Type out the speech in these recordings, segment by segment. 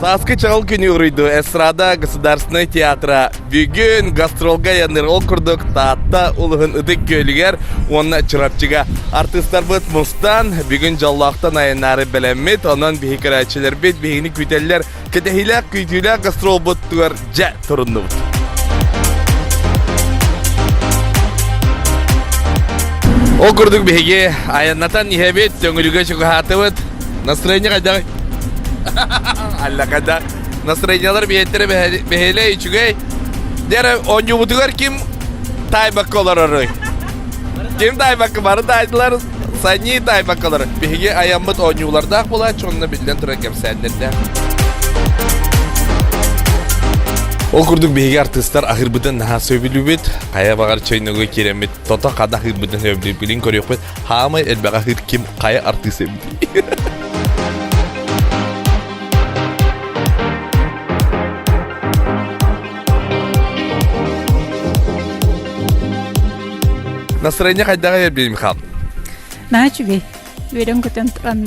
Саскы чағыл күні ұрыйды Эстрада Государственный театра. Бүгін гастролга яныр ол күрдік таатта ұлығын үдік көйлігер, онына чырапчыға артистар бұд мұстан, бүгін жаллақтан айынары білеммет, онын бейкірәтшілер бет, бейіні күйтелілер, кәдәхілі күйтілі гастрол бұттығыр жә тұрынды бұд. Ол күрдік бейге айыннатан ехебет, төңілігі шүгі бұд. Настроение қайдағы? Алла када настроениялар биеттері бехеле ичугей дере онюбутугар ким тайбакколар орой ким тайбаккы бары тайдылар сани тайбакколар беге аямбыт онюлардақ бола чонна билден тұра кемсәндерді ол күрдік беге артистар ахырбытын наха сөбілубет қая бағар чайнығы керемет тота қада ахырбытын сөбіліп білін көрек бет хамай әлбәға ахыр ким қая артист өбілі Настроение қайдағы ербеймін хал? Наға чүбей. Өрен көтен тұран,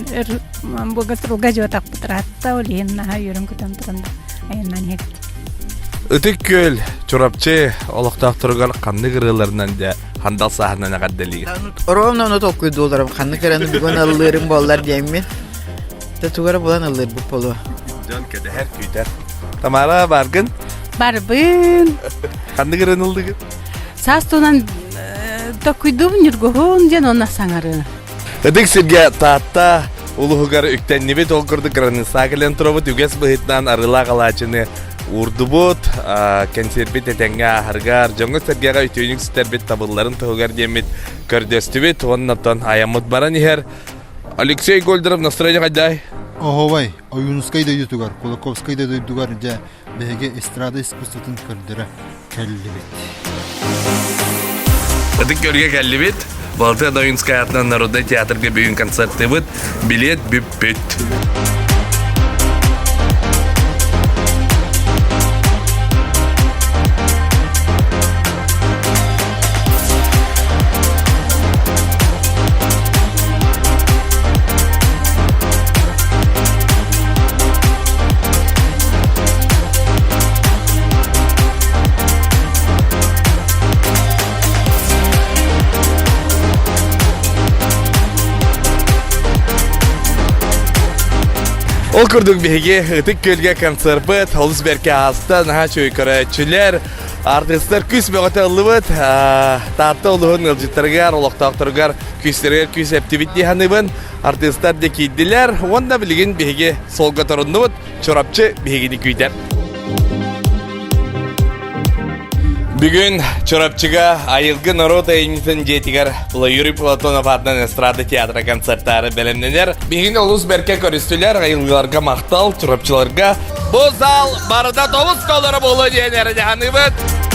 бұға тұрылға жуатақ бұтыратта олейін наға өрен көтен тұранда. Айыннан егіт. Үтік көл, чұрапчы, олықтақ тұрғар қанны қырыларынан да хандал сағынан ағаддалиға. Оровна оны тоққойды оларым. Қанны қыраны бүгін алылырым болар деймін. Тұғары болан алылыр бұл полу. Жон кәді әр көйтер. Тамара барғын? Барбын. Қанны қырын ұлдығы? Састуынан токуйдум нюргоғын ден онна саңары. Үдік сірге таатта ұлығығар үктен небет олқырды қыраны сағылен тұрабыт үгес бұхытнан арыла қалачыны урдубут, консербет әтенге ахаргар, жоңғы сіргеға үтейнік стербет табылларын тұғығар демет көрдестібет, оннаттан аямыт баран ехер. Алексей Гольдеров, настроение қайдай? Оховай, Оюнускай да ютугар, Кулаковскай да ютугар, жа бәге эстрада искусствотын көрдірі кәллібет. Үдік көрге кәллібет, Балты Адоинскай атынан Народный театрға бүгін концерті бұд, билет бүп-бүт. Ол күрдік беге үтік көлге концерт Олыс бәрке аста наға чөй көрәтшілер, артистер күс бөғіті ұлы бұд, таатты ұлығын ұлжыттарғар, олықтақтырғар, күстергер күс әптібіт дейханы бұн, артистер де кейділер, онда білген беге солға тұрынды бұд, чорапчы бегені көйтер. Бүгін чорапчыға айылғы народ әйнетін жетігер Юрий Платонов атынан эстрада театра концерттары бәлемненер. Бүгін олыс бәрке көрістілер айылғыларға мақтал, чорапчыларға. Бұл зал барыда тоғыз қолары болу дейінері де ханы бұд.